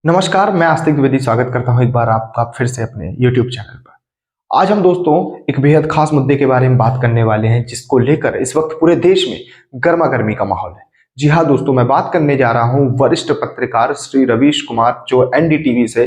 नमस्कार, मैं आस्तिक द्विवेदी स्वागत करता हूं एक बार आपका फिर से अपने YouTube चैनल पर। आज हम दोस्तों एक बेहद खास मुद्दे के बारे में बात करने वाले हैं जिसको लेकर इस वक्त पूरे देश में गर्मा-गर्मी का माहौल है। जी हाँ दोस्तों, मैं बात करने जा रहा हूं वरिष्ठ पत्रकार श्री रवीश कुमार जो एनडीटीवी से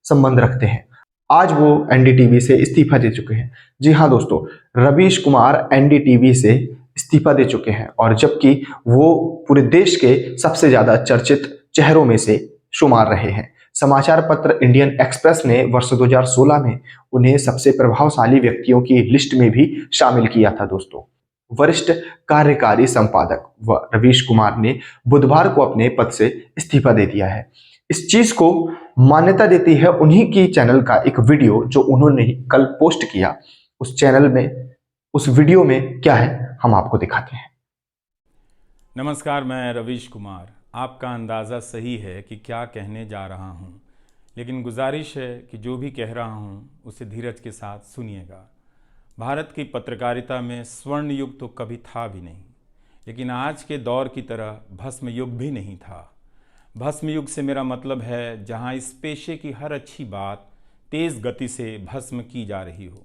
संबंध रखते हैं। आज वो एनडीटीवी से इस्तीफा दे चुके हैं। जी हाँ दोस्तों, रवीश कुमार एनडीटीवी से इस्तीफा दे चुके हैं और जबकि वो पूरे देश के सबसे ज्यादा चर्चित चेहरों में से शुमार रहे हैं। समाचार पत्र इंडियन एक्सप्रेस ने वर्ष 2016 में उन्हें सबसे प्रभावशाली व्यक्तियों की लिस्ट में भी शामिल किया था दोस्तों। वरिष्ठ कार्यकारी संपादक व रवीश कुमार ने बुधवार को अपने पद से इस्तीफा दे दिया है। इस चीज को मान्यता देती है उन्हीं की चैनल का एक वीडियो जो उन्होंने कल पोस्ट किया। उस चैनल में उस वीडियो में क्या है हम आपको दिखाते हैं। नमस्कार, मैं रवीश कुमार। आपका अंदाज़ा सही है कि क्या कहने जा रहा हूँ, लेकिन गुजारिश है कि जो भी कह रहा हूँ उसे धीरज के साथ सुनिएगा। भारत की पत्रकारिता में स्वर्ण युग तो कभी था भी नहीं, लेकिन आज के दौर की तरह भस्म युग भी नहीं था। भस्म युग से मेरा मतलब है जहाँ इस पेशे की हर अच्छी बात तेज़ गति से भस्म की जा रही हो।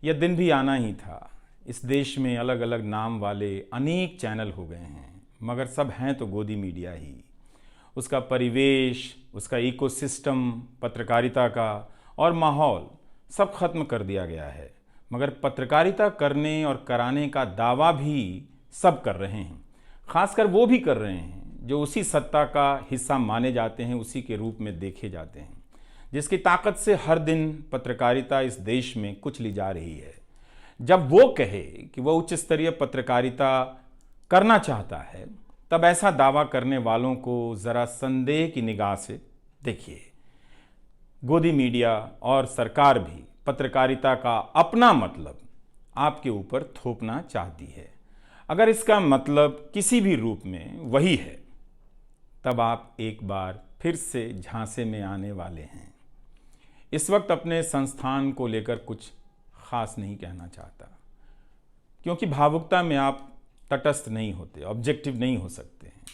यह दिन भी आना ही था। इस देश में अलग अलग नाम वाले अनेक चैनल हो गए हैं, मगर सब हैं तो गोदी मीडिया ही। उसका परिवेश, उसका इकोसिस्टम, पत्रकारिता का और माहौल सब खत्म कर दिया गया है, मगर पत्रकारिता करने और कराने का दावा भी सब कर रहे हैं। खासकर वो भी कर रहे हैं जो उसी सत्ता का हिस्सा माने जाते हैं, उसी के रूप में देखे जाते हैं, जिसकी ताकत से हर दिन पत्रकारिता इस देश में कुचली जा रही है। जब वो कहे कि वह उच्च स्तरीय पत्रकारिता करना चाहता है, तब ऐसा दावा करने वालों को ज़रा संदेह की निगाह से देखिए। गोदी मीडिया और सरकार भी पत्रकारिता का अपना मतलब आपके ऊपर थोपना चाहती है। अगर इसका मतलब किसी भी रूप में वही है, तब आप एक बार फिर से झांसे में आने वाले हैं। इस वक्त अपने संस्थान को लेकर कुछ खास नहीं कहना चाहता, क्योंकि भावुकता में आप तटस्थ नहीं होते, ऑब्जेक्टिव नहीं हो सकते हैं।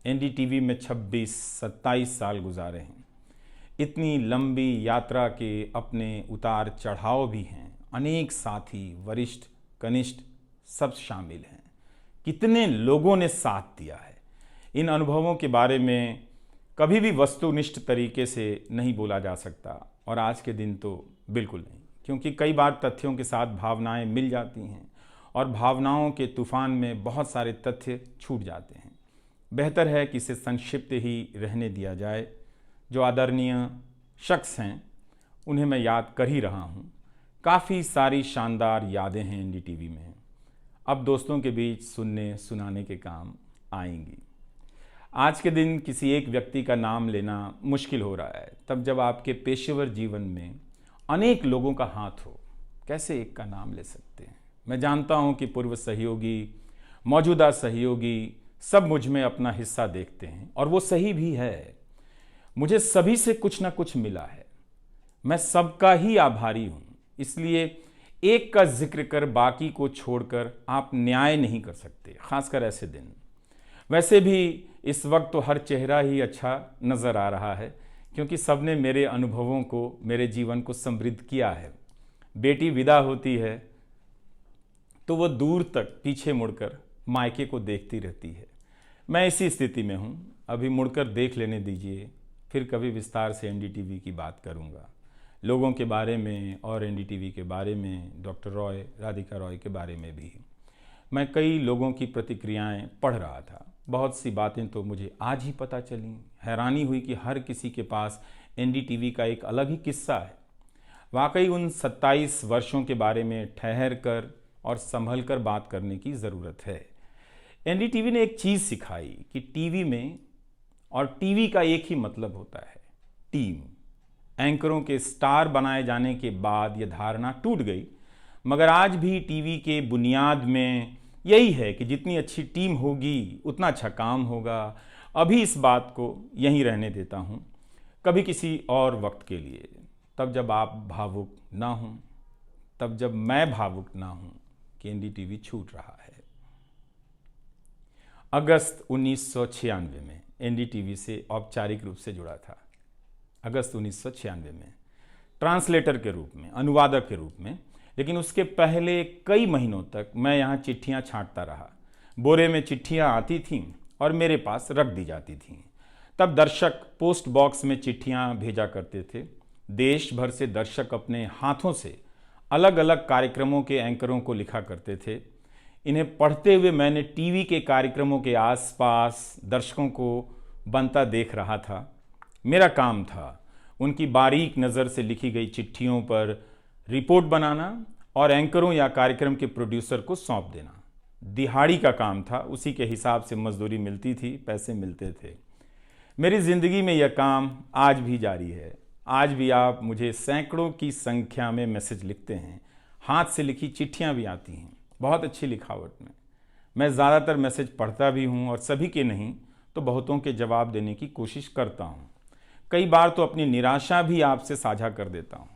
एनडीटीवी में 26-27 साल गुजारे हैं। इतनी लंबी यात्रा के अपने उतार चढ़ाव भी हैं। अनेक साथी, वरिष्ठ, कनिष्ठ सब शामिल हैं। कितने लोगों ने साथ दिया है। इन अनुभवों के बारे में कभी भी वस्तुनिष्ठ तरीके से नहीं बोला जा सकता, और आज के दिन तो बिल्कुल नहीं, क्योंकि कई बार तथ्यों के साथ भावनाएं मिल जाती हैं और भावनाओं के तूफान में बहुत सारे तथ्य छूट जाते हैं। बेहतर है कि इसे संक्षिप्त ही रहने दिया जाए। जो आदरणीय शख्स हैं उन्हें मैं याद कर ही रहा हूँ। काफ़ी सारी शानदार यादें हैं एनडीटीवी में, अब दोस्तों के बीच सुनने सुनाने के काम आएंगी। आज के दिन किसी एक व्यक्ति का नाम लेना मुश्किल हो रहा है, तब जब आपके पेशेवर जीवन में अनेक लोगों का हाथ हो, कैसे एक का नाम ले सकते हैं। मैं जानता हूं कि पूर्व सहयोगी, मौजूदा सहयोगी सब मुझ में अपना हिस्सा देखते हैं, और वो सही भी है। मुझे सभी से कुछ ना कुछ मिला है। मैं सबका ही आभारी हूं। इसलिए एक का जिक्र कर बाकी को छोड़कर आप न्याय नहीं कर सकते, खासकर ऐसे दिन। वैसे भी इस वक्त तो हर चेहरा ही अच्छा नज़र आ रहा है, क्योंकि सबने मेरे अनुभवों को, मेरे जीवन को समृद्ध किया है। बेटी विदा होती है तो वो दूर तक पीछे मुड़कर मायके को देखती रहती है। मैं इसी स्थिति में हूँ। अभी मुड़कर देख लेने दीजिए, फिर कभी विस्तार से एनडीटीवी की बात करूँगा, लोगों के बारे में और एनडीटीवी के बारे में, डॉक्टर रॉय, राधिका रॉय के बारे में भी। मैं कई लोगों की प्रतिक्रियाएं पढ़ रहा था। बहुत सी बातें तो मुझे आज ही पता चली। हैरानी हुई कि हर किसी के पास एनडीटीवी का एक अलग ही किस्सा है। वाकई उन 27 वर्षों के बारे में ठहर कर और संभल कर बात करने की ज़रूरत है। एनडीटीवी ने एक चीज़ सिखाई कि टीवी में और टीवी का एक ही मतलब होता है, टीम। एंकरों के स्टार बनाए जाने के बाद यह धारणा टूट गई, मगर आज भी टीवी के बुनियाद में यही है कि जितनी अच्छी टीम होगी उतना अच्छा काम होगा। अभी इस बात को यहीं रहने देता हूँ, कभी किसी और वक्त के लिए, तब जब आप भावुक ना हों, तब जब मैं भावुक ना हूँ कि एनडीटीवी छूट रहा है। अगस्त 1996 में एनडीटीवी से औपचारिक रूप से जुड़ा था। अगस्त 1996 में, ट्रांसलेटर के रूप में, अनुवादक के रूप में। लेकिन उसके पहले कई महीनों तक मैं यहाँ चिट्ठियाँ छांटता रहा। बोरे में चिट्ठियाँ आती थीं और मेरे पास रख दी जाती थीं। तब दर्शक पोस्ट बॉक्स में चिट्ठियाँ भेजा करते थे। देश भर से दर्शक अपने हाथों से अलग अलग कार्यक्रमों के एंकरों को लिखा करते थे। इन्हें पढ़ते हुए मैंने टीवी के कार्यक्रमों के आसपास दर्शकों को बनता देख रहा था। मेरा काम था उनकी बारीक नज़र से लिखी गई चिट्ठियों पर रिपोर्ट बनाना और एंकरों या कार्यक्रम के प्रोड्यूसर को सौंप देना। दिहाड़ी का काम था, उसी के हिसाब से मजदूरी मिलती थी, पैसे मिलते थे। मेरी ज़िंदगी में यह काम आज भी जारी है। आज भी आप मुझे सैकड़ों की संख्या में मैसेज लिखते हैं, हाथ से लिखी चिट्ठियाँ भी आती हैं, बहुत अच्छी लिखावट में। मैं ज़्यादातर मैसेज पढ़ता भी हूँ और सभी के नहीं तो बहुतों के जवाब देने की कोशिश करता हूँ। कई बार तो अपनी निराशा भी आपसे साझा कर देता हूँ।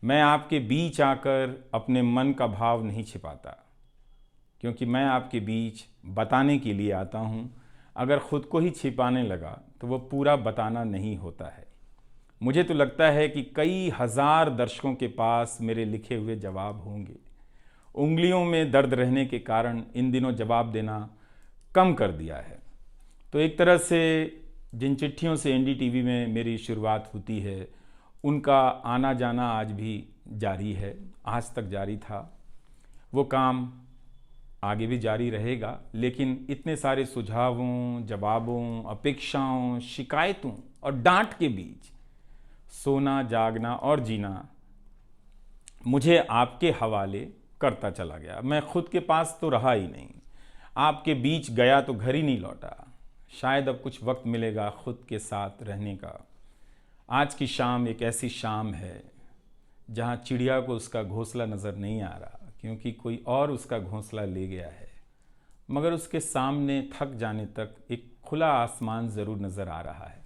मैं आपके बीच आकर अपने मन का भाव नहीं छिपाता, क्योंकि मैं आपके बीच बताने के लिए आता हूँ। अगर खुद को ही छिपाने लगा तो वो पूरा बताना नहीं होता है। मुझे तो लगता है कि कई हजार दर्शकों के पास मेरे लिखे हुए जवाब होंगे। उंगलियों में दर्द रहने के कारण इन दिनों जवाब देना कम कर दिया है। तो एक तरह से जिन चिट्ठियों से एनडीटीवी में मेरी शुरुआत होती है, उनका आना जाना आज भी जारी है, आज तक जारी था। वो काम आगे भी जारी रहेगा, लेकिन इतने सारे सुझावों, जवाबों, अपेक्षाओं, शिकायतों और डांट के बीच सोना, जागना और जीना मुझे आपके हवाले करता चला गया। मैं खुद के पास तो रहा ही नहीं, आपके बीच गया तो घर ही नहीं लौटा। शायद अब कुछ वक्त मिलेगा खुद के साथ रहने का। आज की शाम एक ऐसी शाम है जहां चिड़िया को उसका घोंसला नज़र नहीं आ रहा, क्योंकि कोई और उसका घोंसला ले गया है। मगर उसके सामने थक जाने तक एक खुला आसमान ज़रूर नज़र आ रहा है।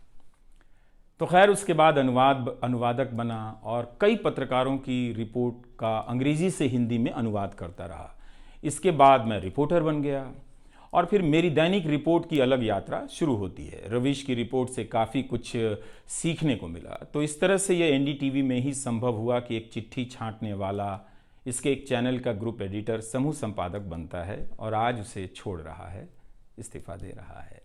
तो खैर, उसके बाद अनुवादक बना और कई पत्रकारों की रिपोर्ट का अंग्रेज़ी से हिंदी में अनुवाद करता रहा। इसके बाद मैं रिपोर्टर बन गया और फिर मेरी दैनिक रिपोर्ट की अलग यात्रा शुरू होती है। रवीश की रिपोर्ट से काफ़ी कुछ सीखने को मिला। तो इस तरह से ये एनडीटीवी में ही संभव हुआ कि एक चिट्ठी छांटने वाला इसके एक चैनल का ग्रुप एडिटर, समूह संपादक बनता है और आज उसे छोड़ रहा है, इस्तीफा दे रहा है।